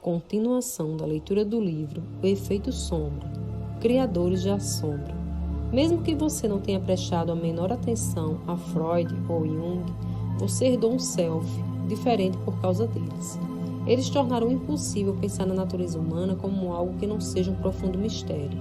Continuação da leitura do livro O Efeito Sombra, Criadores da Sombra. Mesmo que você não tenha prestado a menor atenção a Freud ou Jung, você herdou um self diferente por causa deles. Eles tornaram impossível pensar na natureza humana como algo que não seja um profundo mistério.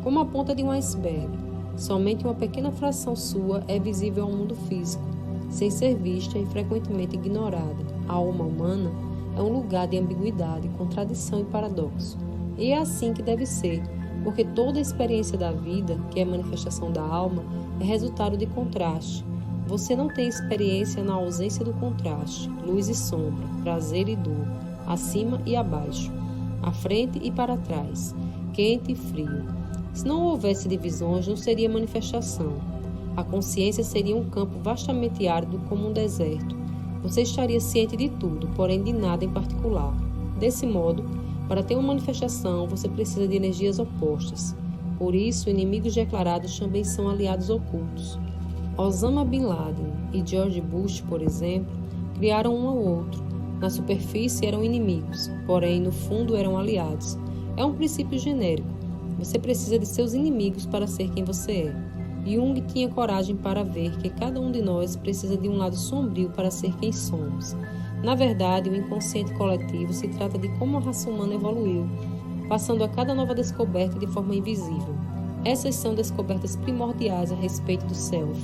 Como a ponta de um iceberg, somente uma pequena fração sua é visível ao mundo físico, sem ser vista e frequentemente ignorada. A alma humana é um lugar de ambiguidade, contradição e paradoxo. E é assim que deve ser, porque toda a experiência da vida, que é manifestação da alma, é resultado de contraste. Você não tem experiência na ausência do contraste, luz e sombra, prazer e dor, acima e abaixo, à frente e para trás, quente e frio. Se não houvesse divisões, não seria manifestação. A consciência seria um campo vastamente árido como um deserto. Você estaria ciente de tudo, porém de nada em particular. Desse modo, para ter uma manifestação, você precisa de energias opostas. Por isso, inimigos declarados também são aliados ocultos. Osama Bin Laden e George Bush, por exemplo, criaram um ao outro. Na superfície eram inimigos, porém no fundo eram aliados. É um princípio genérico. Você precisa de seus inimigos para ser quem você é. Jung tinha coragem para ver que cada um de nós precisa de um lado sombrio para ser quem somos. Na verdade, o inconsciente coletivo se trata de como a raça humana evoluiu, passando a cada nova descoberta de forma invisível. Essas são descobertas primordiais a respeito do self.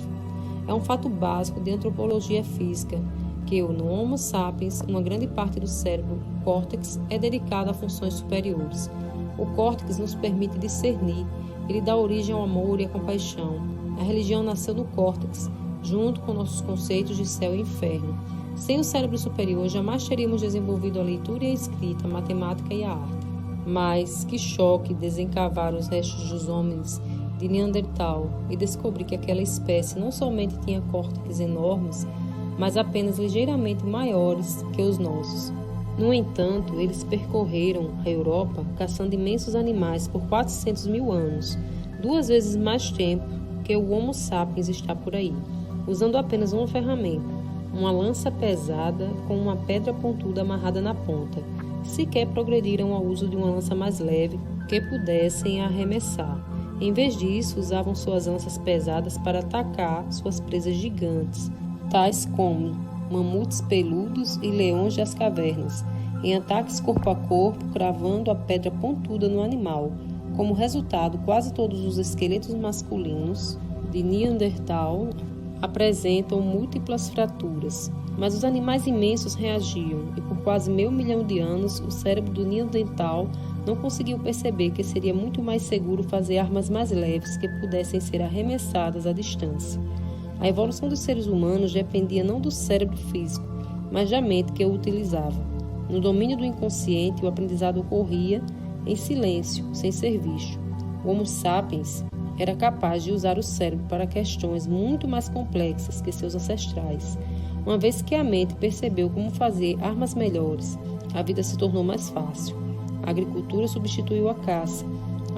É um fato básico de antropologia física que no Homo sapiens, uma grande parte do cérebro, o córtex, é dedicada a funções superiores. O córtex nos permite discernir, ele dá origem ao amor e à compaixão. A religião nasceu no córtex, junto com nossos conceitos de céu e inferno. Sem o cérebro superior, jamais teríamos desenvolvido a leitura e a escrita, a matemática e a arte. Mas que choque desencavar os restos dos homens de Neandertal e descobrir que aquela espécie não somente tinha córtex enormes, mas apenas ligeiramente maiores que os nossos. No entanto, eles percorreram a Europa caçando imensos animais por 400 mil anos, 2 vezes mais tempo que o Homo sapiens está por aí, usando apenas uma ferramenta, uma lança pesada com uma pedra pontuda amarrada na ponta. Sequer progrediram ao uso de uma lança mais leve que pudessem arremessar. Em vez disso, usavam suas lanças pesadas para atacar suas presas gigantes, tais como mamutes peludos e leões das cavernas, em ataques corpo a corpo, cravando a pedra pontuda no animal. Como resultado, quase todos os esqueletos masculinos de Neandertal apresentam múltiplas fraturas, mas os animais imensos reagiam, e por quase 500 mil de anos, o cérebro do Neandertal não conseguiu perceber que seria muito mais seguro fazer armas mais leves que pudessem ser arremessadas à distância. A evolução dos seres humanos dependia não do cérebro físico, mas da mente que o utilizava. No domínio do inconsciente, o aprendizado ocorria em silêncio, sem ser visto. O Homo sapiens era capaz de usar o cérebro para questões muito mais complexas que seus ancestrais. Uma vez que a mente percebeu como fazer armas melhores, a vida se tornou mais fácil. A agricultura substituiu a caça.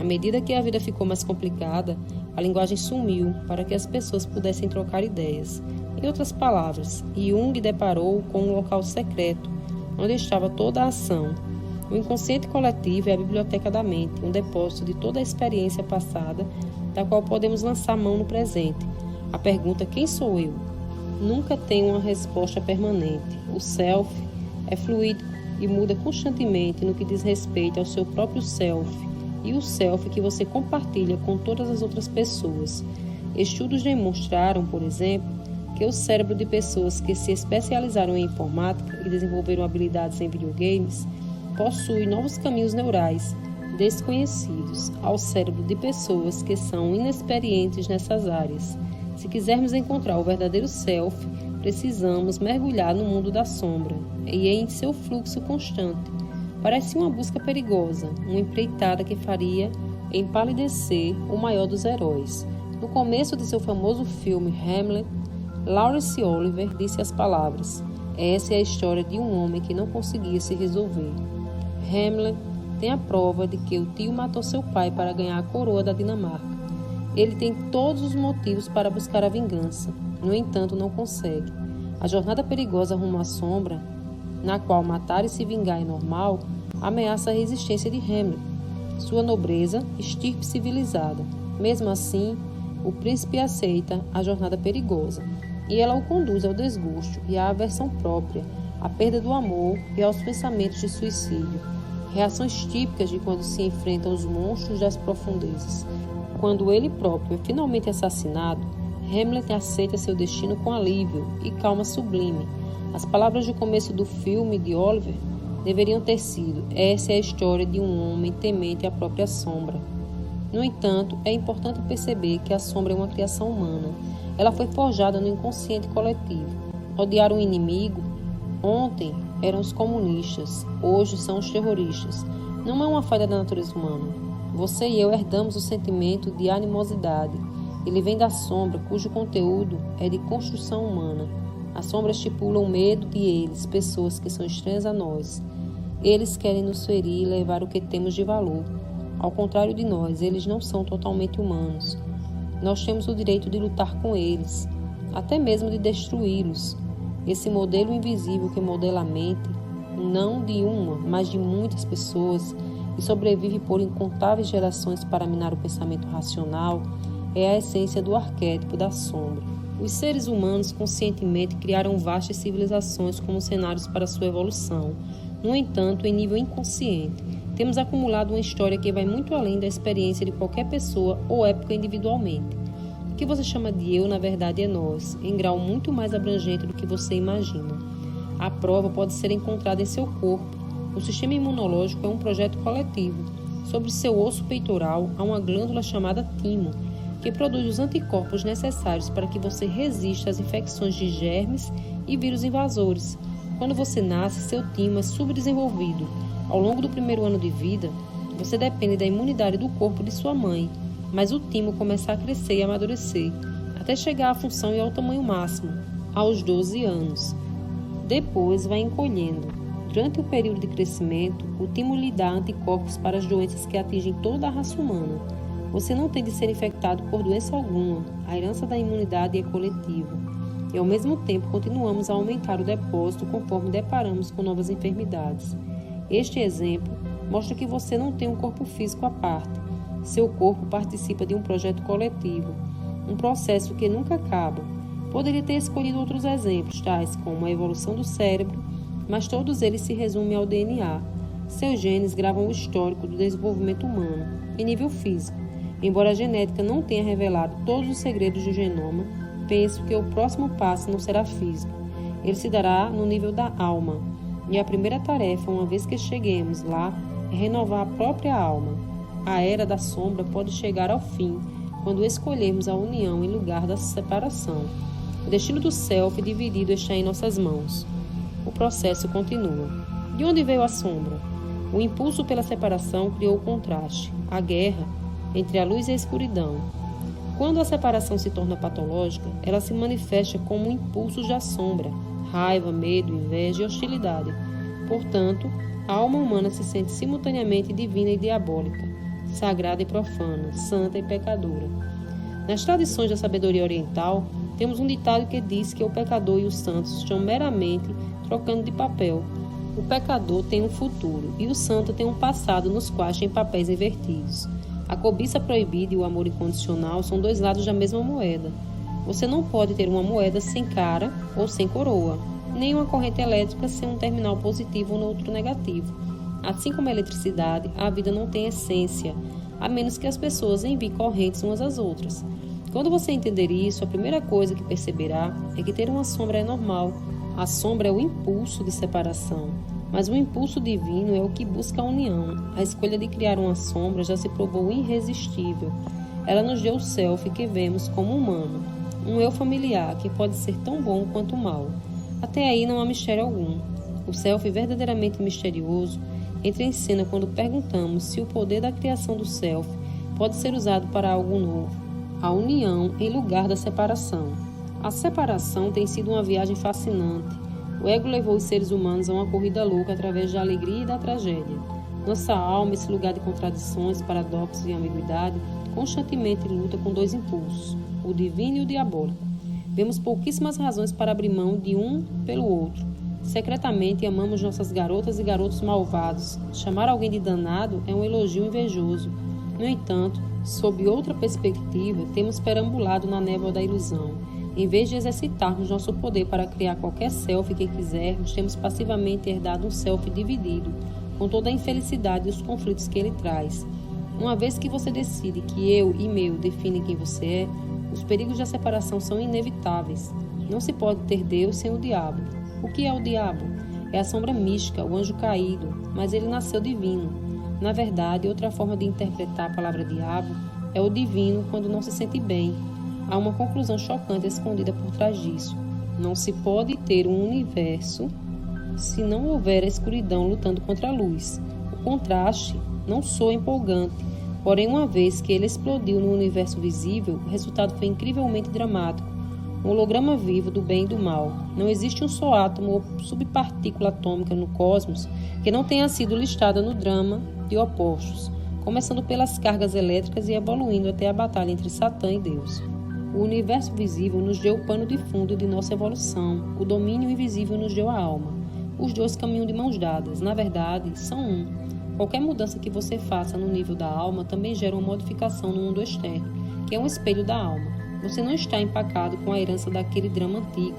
À medida que a vida ficou mais complicada, a linguagem sumiu para que as pessoas pudessem trocar ideias. Em outras palavras, Jung deparou com um local secreto, onde estava toda a ação. O inconsciente coletivo é a biblioteca da mente, um depósito de toda a experiência passada, da qual podemos lançar mão no presente. A pergunta "quem sou eu?" nunca tem uma resposta permanente. O self é fluido e muda constantemente no que diz respeito ao seu próprio self e o self que você compartilha com todas as outras pessoas. Estudos demonstraram, por exemplo, que o cérebro de pessoas que se especializaram em informática e desenvolveram habilidades em videogames possui novos caminhos neurais desconhecidos ao cérebro de pessoas que são inexperientes nessas áreas. Se quisermos encontrar o verdadeiro self, precisamos mergulhar no mundo da sombra e em seu fluxo constante. Parece uma busca perigosa, uma empreitada que faria empalidecer o maior dos heróis. No começo de seu famoso filme Hamlet, Laurence Olivier disse as palavras: "Essa é a história de um homem que não conseguia se resolver." Hamlet tem a prova de que o tio matou seu pai para ganhar a coroa da Dinamarca. Ele tem todos os motivos para buscar a vingança, no entanto não consegue. A jornada perigosa rumo à sombra, na qual matar e se vingar é normal, ameaça a resistência de Hamlet, sua nobreza, estirpe civilizada. Mesmo assim, o príncipe aceita a jornada perigosa, e ela o conduz ao desgosto e à aversão própria, à perda do amor e aos pensamentos de suicídio, reações típicas de quando se enfrentam os monstros das profundezas. Quando ele próprio é finalmente assassinado, Hamlet aceita seu destino com alívio e calma sublime. As palavras do começo do filme de Oliver deveriam ter sido: essa é a história de um homem temente à própria sombra. No entanto, é importante perceber que a sombra é uma criação humana. Ela foi forjada no inconsciente coletivo. Odiar um inimigo? Ontem eram os comunistas, hoje são os terroristas. Não é uma falha da natureza humana. Você e eu herdamos o sentimento de animosidade. Ele vem da sombra, cujo conteúdo é de construção humana. As sombras estipulam o medo de eles, pessoas que são estranhas a nós. Eles querem nos ferir e levar o que temos de valor. Ao contrário de nós, eles não são totalmente humanos. Nós temos o direito de lutar com eles, até mesmo de destruí-los. Esse modelo invisível que modela a mente, não de uma, mas de muitas pessoas, e sobrevive por incontáveis gerações para minar o pensamento racional, é a essência do arquétipo da sombra. Os seres humanos conscientemente criaram vastas civilizações como cenários para sua evolução. No entanto, em nível inconsciente, temos acumulado uma história que vai muito além da experiência de qualquer pessoa ou época individualmente. O que você chama de eu, na verdade, é nós, em grau muito mais abrangente do que você imagina. A prova pode ser encontrada em seu corpo. O sistema imunológico é um projeto coletivo. Sobre seu osso peitoral há uma glândula chamada timo, que produz os anticorpos necessários para que você resista às infecções de germes e vírus invasores. Quando você nasce, seu timo é subdesenvolvido. Ao longo do primeiro ano de vida, você depende da imunidade do corpo de sua mãe, mas o timo começa a crescer e amadurecer, até chegar à função e ao tamanho máximo, aos 12 anos. Depois vai encolhendo. Durante o período de crescimento, o timo lhe dá anticorpos para as doenças que atingem toda a raça humana. Você não tem de ser infectado por doença alguma. A herança da imunidade é coletiva. E ao mesmo tempo continuamos a aumentar o depósito conforme deparamos com novas enfermidades. Este exemplo mostra que você não tem um corpo físico à parte. Seu corpo participa de um projeto coletivo, um processo que nunca acaba. Poderia ter escolhido outros exemplos, tais como a evolução do cérebro, mas todos eles se resumem ao DNA. Seus genes gravam o histórico do desenvolvimento humano, em nível físico. Embora a genética não tenha revelado todos os segredos do genoma, penso que o próximo passo não será físico. Ele se dará no nível da alma. E a primeira tarefa, uma vez que cheguemos lá, é renovar a própria alma. A era da sombra pode chegar ao fim, quando escolhermos a união em lugar da separação. O destino do self dividido está em nossas mãos. O processo continua. De onde veio a sombra? O impulso pela separação criou o contraste, a guerra entre a luz e a escuridão. Quando a separação se torna patológica, ela se manifesta como impulsos da sombra, raiva, medo, inveja e hostilidade. Portanto, a alma humana se sente simultaneamente divina e diabólica, sagrada e profana, santa e pecadora. Nas tradições da sabedoria oriental, temos um ditado que diz que o pecador e os santos estão meramente trocando de papel. O pecador tem um futuro e o santo tem um passado nos quais tem papéis invertidos. A cobiça proibida e o amor incondicional são dois lados da mesma moeda. Você não pode ter uma moeda sem cara ou sem coroa, nem uma corrente elétrica sem um terminal positivo ou neutro negativo. Assim como a eletricidade, a vida não tem essência, a menos que as pessoas enviem correntes umas às outras. Quando você entender isso, a primeira coisa que perceberá é que ter uma sombra é normal. A sombra é o impulso de separação, mas o impulso divino é o que busca a união. A escolha de criar uma sombra já se provou irresistível. Ela nos deu o self que vemos como humano, um eu familiar que pode ser tão bom quanto mal. Até aí não há mistério algum. O self verdadeiramente misterioso entra em cena quando perguntamos se o poder da criação do self pode ser usado para algo novo, a união em lugar da separação. A separação tem sido uma viagem fascinante. O ego levou os seres humanos a uma corrida louca através da alegria e da tragédia. Nossa alma, esse lugar de contradições, paradoxos e ambiguidade, constantemente luta com dois impulsos, o divino e o diabólico. Vemos pouquíssimas razões para abrir mão de um pelo outro. Secretamente amamos nossas garotas e garotos malvados. Chamar alguém de danado é um elogio invejoso. No entanto, sob outra perspectiva, temos perambulado na névoa da ilusão. Em vez de exercitarmos nosso poder para criar qualquer selfie que quisermos, temos passivamente herdado um selfie dividido, com toda a infelicidade e os conflitos que ele traz. Uma vez que você decide que eu e meu definem quem você é, os perigos da separação são inevitáveis. Não se pode ter Deus sem o diabo. O que é o diabo? É a sombra mística, o anjo caído, mas ele nasceu divino. Na verdade, outra forma de interpretar a palavra diabo é o divino quando não se sente bem. Há uma conclusão chocante escondida por trás disso. Não se pode ter um universo se não houver a escuridão lutando contra a luz. O contraste não soa empolgante, porém uma vez que ele explodiu no universo visível, o resultado foi incrivelmente dramático. Um holograma vivo do bem e do mal. Não existe um só átomo ou subpartícula atômica no cosmos que não tenha sido listada no drama de opostos, começando pelas cargas elétricas e evoluindo até a batalha entre Satã e Deus. O universo visível nos deu o pano de fundo de nossa evolução, o domínio invisível nos deu a alma. Os dois caminham de mãos dadas, na verdade, são um. Qualquer mudança que você faça no nível da alma também gera uma modificação no mundo externo, que é um espelho da alma. Você não está empacado com a herança daquele drama antigo,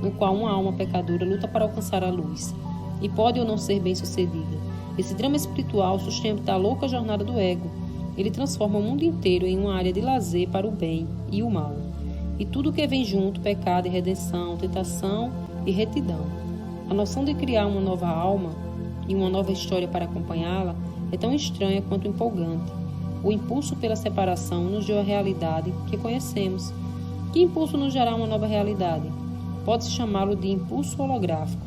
no qual uma alma pecadora luta para alcançar a luz, e pode ou não ser bem-sucedida. Esse drama espiritual sustenta a louca jornada do ego. Ele transforma o mundo inteiro em uma área de lazer para o bem e o mal. E tudo que vem junto, pecado e redenção, tentação e retidão. A noção de criar uma nova alma e uma nova história para acompanhá-la é tão estranha quanto empolgante. O impulso pela separação nos deu a realidade que conhecemos. Que impulso nos gerará uma nova realidade? Pode-se chamá-lo de impulso holográfico.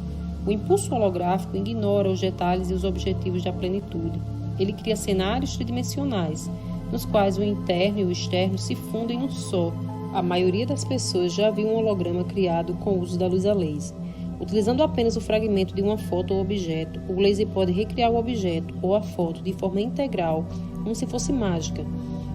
O impulso holográfico ignora os detalhes e os objetivos da plenitude. Ele cria cenários tridimensionais, nos quais o interno e o externo se fundem num só. A maioria das pessoas já viu um holograma criado com o uso da luz a laser. Utilizando apenas o fragmento de uma foto ou objeto, o laser pode recriar o objeto ou a foto de forma integral, como se fosse mágica.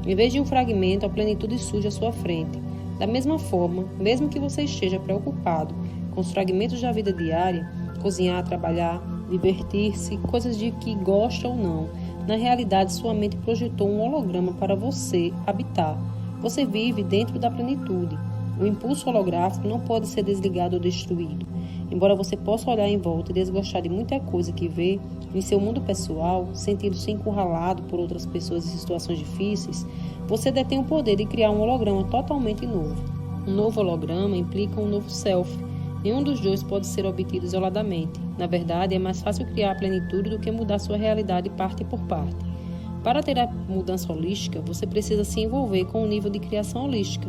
Em vez de um fragmento, a plenitude surge à sua frente. Da mesma forma, mesmo que você esteja preocupado com os fragmentos da vida diária, cozinhar, trabalhar, divertir-se, coisas de que gosta ou não, na realidade sua mente projetou um holograma para você habitar. Você vive dentro da plenitude. O impulso holográfico não pode ser desligado ou destruído. Embora você possa olhar em volta e desgostar de muita coisa que vê, em seu mundo pessoal, sentindo-se encurralado por outras pessoas em situações difíceis, você detém o poder de criar um holograma totalmente novo. Um novo holograma implica um novo self. Nenhum dos dois pode ser obtido isoladamente. Na verdade, é mais fácil criar a plenitude do que mudar sua realidade parte por parte. Para ter a mudança holística, você precisa se envolver com o nível de criação holística.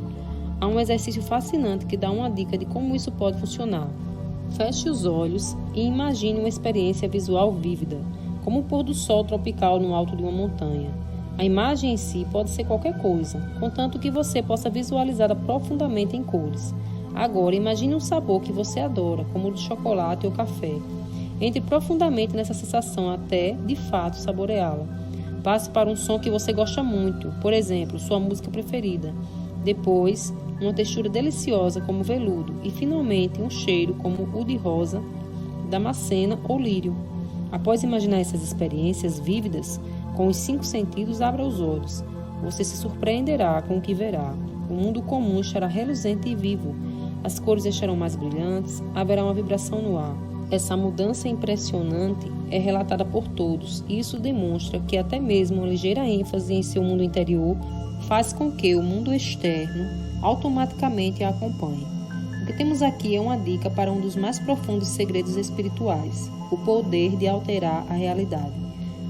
Há um exercício fascinante que dá uma dica de como isso pode funcionar. Feche os olhos e imagine uma experiência visual vívida, como o pôr do sol tropical no alto de uma montanha. A imagem em si pode ser qualquer coisa, contanto que você possa visualizá-la profundamente em cores. Agora, imagine um sabor que você adora, como o de chocolate ou café. Entre profundamente nessa sensação até, de fato, saboreá-la. Passe para um som que você gosta muito, por exemplo, sua música preferida. Depois, uma textura deliciosa como veludo e, finalmente, um cheiro como o de rosa, damascena ou lírio. Após imaginar essas experiências vívidas, com os 5 sentidos, abra os olhos. Você se surpreenderá com o que verá. O mundo comum estará reluzente e vivo. As cores estarão mais brilhantes, haverá uma vibração no ar. Essa mudança impressionante é relatada por todos, e isso demonstra que até mesmo uma ligeira ênfase em seu mundo interior faz com que o mundo externo automaticamente a acompanhe. O que temos aqui é uma dica para um dos mais profundos segredos espirituais, o poder de alterar a realidade.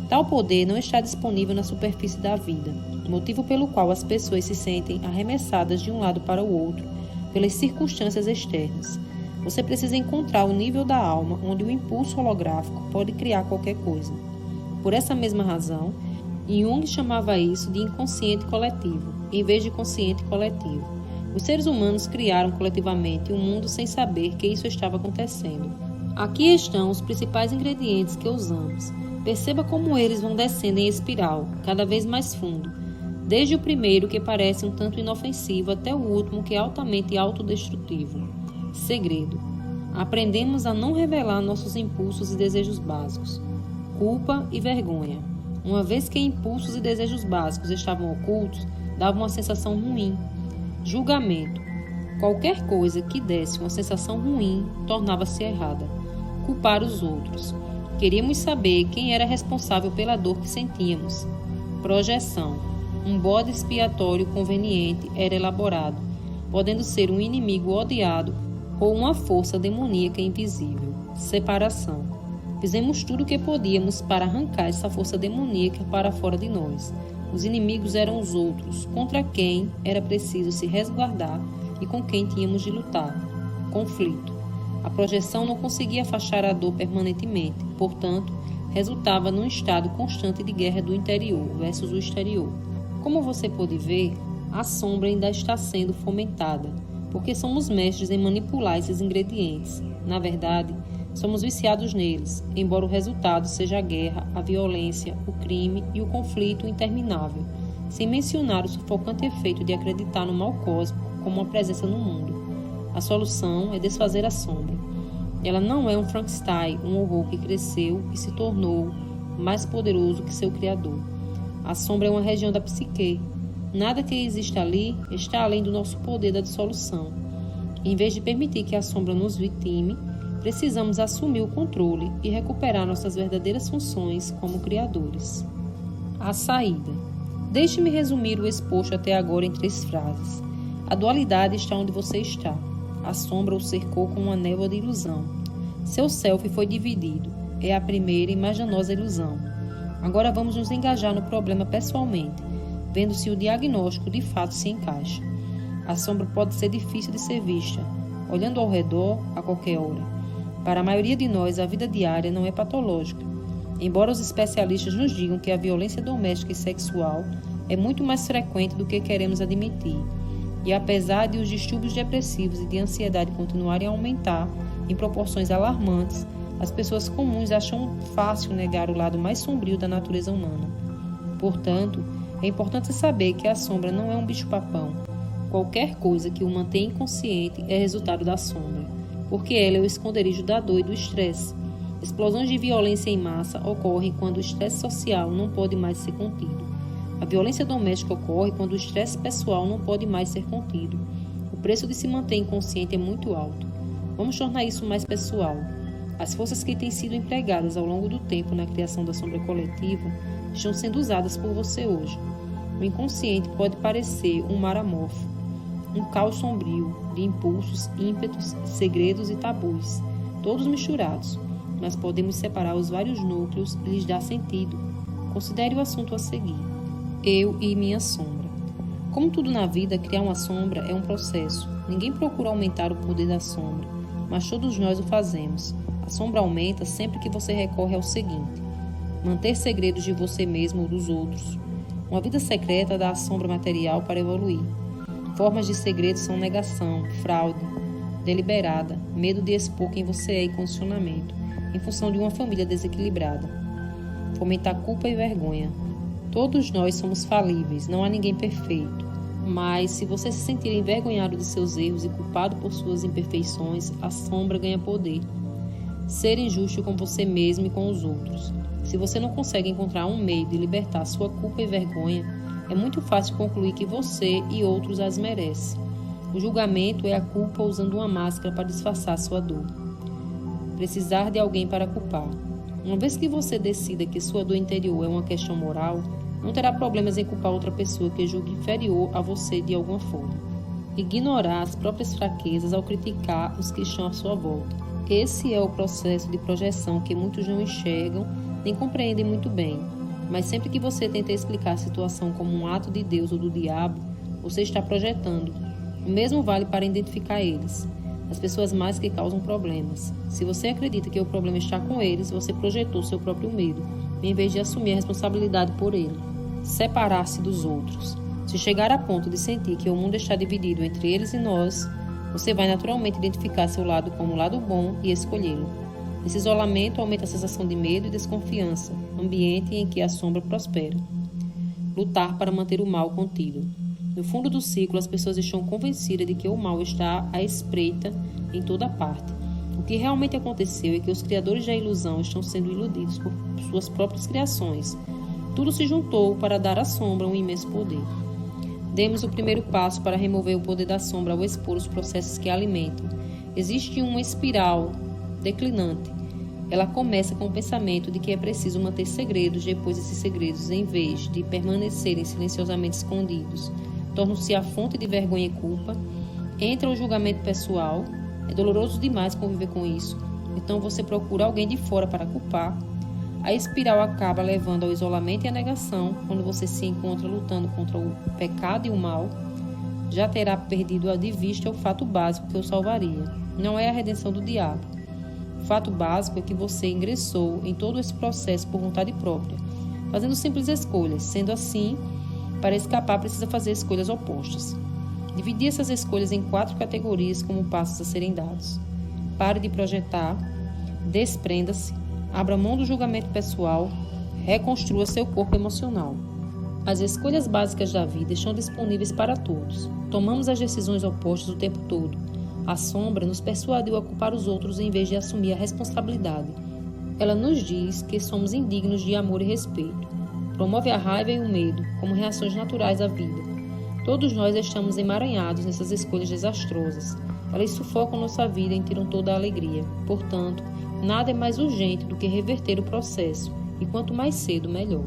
Tal poder não está disponível na superfície da vida, motivo pelo qual as pessoas se sentem arremessadas de um lado para o outro, pelas circunstâncias externas. Você precisa encontrar o nível da alma onde o impulso holográfico pode criar qualquer coisa. Por essa mesma razão, Jung chamava isso de inconsciente coletivo, em vez de consciente coletivo. Os seres humanos criaram coletivamente um mundo sem saber que isso estava acontecendo. Aqui estão os principais ingredientes que usamos. Perceba como eles vão descendo em espiral, cada vez mais fundo, desde o primeiro, que parece um tanto inofensivo, até o último, que é altamente autodestrutivo. Segredo. A Aprendemos a não revelar nossos impulsos e desejos básicos. Culpa e vergonha. Uma vez que impulsos e desejos básicos estavam ocultos, dava uma sensação ruim. Julgamento. Qualquer coisa que desse uma sensação ruim tornava-se errada. Culpar os outros. Queríamos saber quem era responsável pela dor que sentíamos. Projeção. Um bode expiatório conveniente era elaborado, podendo ser um inimigo odiado ou uma força demoníaca invisível. Separação. Fizemos tudo o que podíamos para arrancar essa força demoníaca para fora de nós. Os inimigos eram os outros, contra quem era preciso se resguardar e com quem tínhamos de lutar. Conflito. A projeção não conseguia afastar a dor permanentemente, portanto, resultava num estado constante de guerra do interior versus o exterior. Como você pode ver, a sombra ainda está sendo fomentada, porque somos mestres em manipular esses ingredientes. Na verdade, somos viciados neles, embora o resultado seja a guerra, a violência, o crime e o conflito interminável, sem mencionar o sufocante efeito de acreditar no mal cósmico como uma presença no mundo. A solução é desfazer a sombra. Ela não é um Frankenstein, um horror que cresceu e se tornou mais poderoso que seu criador. A sombra é uma região da psique. Nada que exista ali está além do nosso poder da dissolução. Em vez de permitir que a sombra nos vitime, precisamos assumir o controle e recuperar nossas verdadeiras funções como criadores. A saída. Deixe-me resumir o exposto até agora em 3 frases. A dualidade está onde você está. A sombra o cercou com uma névoa de ilusão. Seu self foi dividido. É a primeira e mais danosa ilusão. Agora vamos nos engajar no problema pessoalmente, vendo se o diagnóstico de fato se encaixa. A sombra pode ser difícil de ser vista, olhando ao redor a qualquer hora. Para a maioria de nós, a vida diária não é patológica. Embora os especialistas nos digam que a violência doméstica e sexual é muito mais frequente do que queremos admitir. E apesar de os distúrbios depressivos e de ansiedade continuarem a aumentar em proporções alarmantes, as pessoas comuns acham fácil negar o lado mais sombrio da natureza humana. Portanto, é importante saber que a sombra não é um bicho-papão. Qualquer coisa que o mantém inconsciente é resultado da sombra, porque ela é o esconderijo da dor e do estresse. Explosões de violência em massa ocorrem quando o estresse social não pode mais ser contido. A violência doméstica ocorre quando o estresse pessoal não pode mais ser contido. O preço de se manter inconsciente é muito alto. Vamos tornar isso mais pessoal. As forças que têm sido empregadas ao longo do tempo na criação da sombra coletiva estão sendo usadas por você hoje. O inconsciente pode parecer um mar amorfo, um caos sombrio de impulsos, ímpetos, segredos e tabus, todos misturados, mas podemos separar os vários núcleos e lhes dar sentido. Considere o assunto a seguir. Eu e minha sombra. Como tudo na vida, criar uma sombra é um processo. Ninguém procura aumentar o poder da sombra, mas todos nós o fazemos. A sombra aumenta sempre que você recorre ao seguinte: manter segredos de você mesmo ou dos outros. Uma vida secreta dá à sombra material para evoluir. Formas de segredo são negação, fraude, deliberada, medo de expor quem você é e condicionamento, em função de uma família desequilibrada. Fomentar culpa e vergonha. Todos nós somos falíveis, não há ninguém perfeito. Mas, se você se sentir envergonhado de seus erros e culpado por suas imperfeições, a sombra ganha poder. Ser injusto com você mesmo e com os outros. Se você não consegue encontrar um meio de libertar sua culpa e vergonha, é muito fácil concluir que você e outros as merecem. O julgamento é a culpa usando uma máscara para disfarçar sua dor. Precisar de alguém para culpar. Uma vez que você decida que sua dor interior é uma questão moral, não terá problemas em culpar outra pessoa que julgue inferior a você de alguma forma. Ignorar as próprias fraquezas ao criticar os que estão à sua volta. Esse é o processo de projeção que muitos não enxergam nem compreendem muito bem. Mas sempre que você tenta explicar a situação como um ato de Deus ou do diabo, você está projetando. O mesmo vale para identificar eles. As pessoas mais que causam problemas. Se você acredita que o problema está com eles, você projetou seu próprio medo, em vez de assumir a responsabilidade por ele. Separar-se dos outros. Se chegar a ponto de sentir que o mundo está dividido entre eles e nós, você vai naturalmente identificar seu lado como o lado bom e escolhê-lo. Esse isolamento aumenta a sensação de medo e desconfiança, ambiente em que a sombra prospera. Lutar para manter o mal contido. No fundo do ciclo, as pessoas estão convencidas de que o mal está à espreita em toda parte. O que realmente aconteceu é que os criadores da ilusão estão sendo iludidos por suas próprias criações. Tudo se juntou para dar à sombra um imenso poder. Demos o primeiro passo para remover o poder da sombra ao expor os processos que a alimentam. Existe uma espiral declinante. Ela começa com o pensamento de que é preciso manter segredos, depois esses segredos, em vez de permanecerem silenciosamente escondidos, tornam-se a fonte de vergonha e culpa. Entra o julgamento pessoal. É doloroso demais conviver com isso. Então você procura alguém de fora para culpar. A espiral acaba levando ao isolamento e à negação. Quando você se encontra lutando contra o pecado e o mal, já terá perdido de vista o fato básico que o salvaria. Não é a redenção do diabo. O fato básico é que você ingressou em todo esse processo por vontade própria, fazendo simples escolhas. Sendo assim, para escapar precisa fazer escolhas opostas. Dividi essas escolhas em 4 categorias como passos a serem dados. Pare de projetar, desprenda-se, abra mão do julgamento pessoal, reconstrua seu corpo emocional. As escolhas básicas da vida estão disponíveis para todos. Tomamos as decisões opostas o tempo todo. A sombra nos persuadiu a culpar os outros em vez de assumir a responsabilidade. Ela nos diz que somos indignos de amor e respeito. Promove a raiva e o medo como reações naturais à vida. Todos nós estamos emaranhados nessas escolhas desastrosas. Elas sufocam nossa vida e tiram toda a alegria. Portanto, nada é mais urgente do que reverter o processo, e quanto mais cedo, melhor.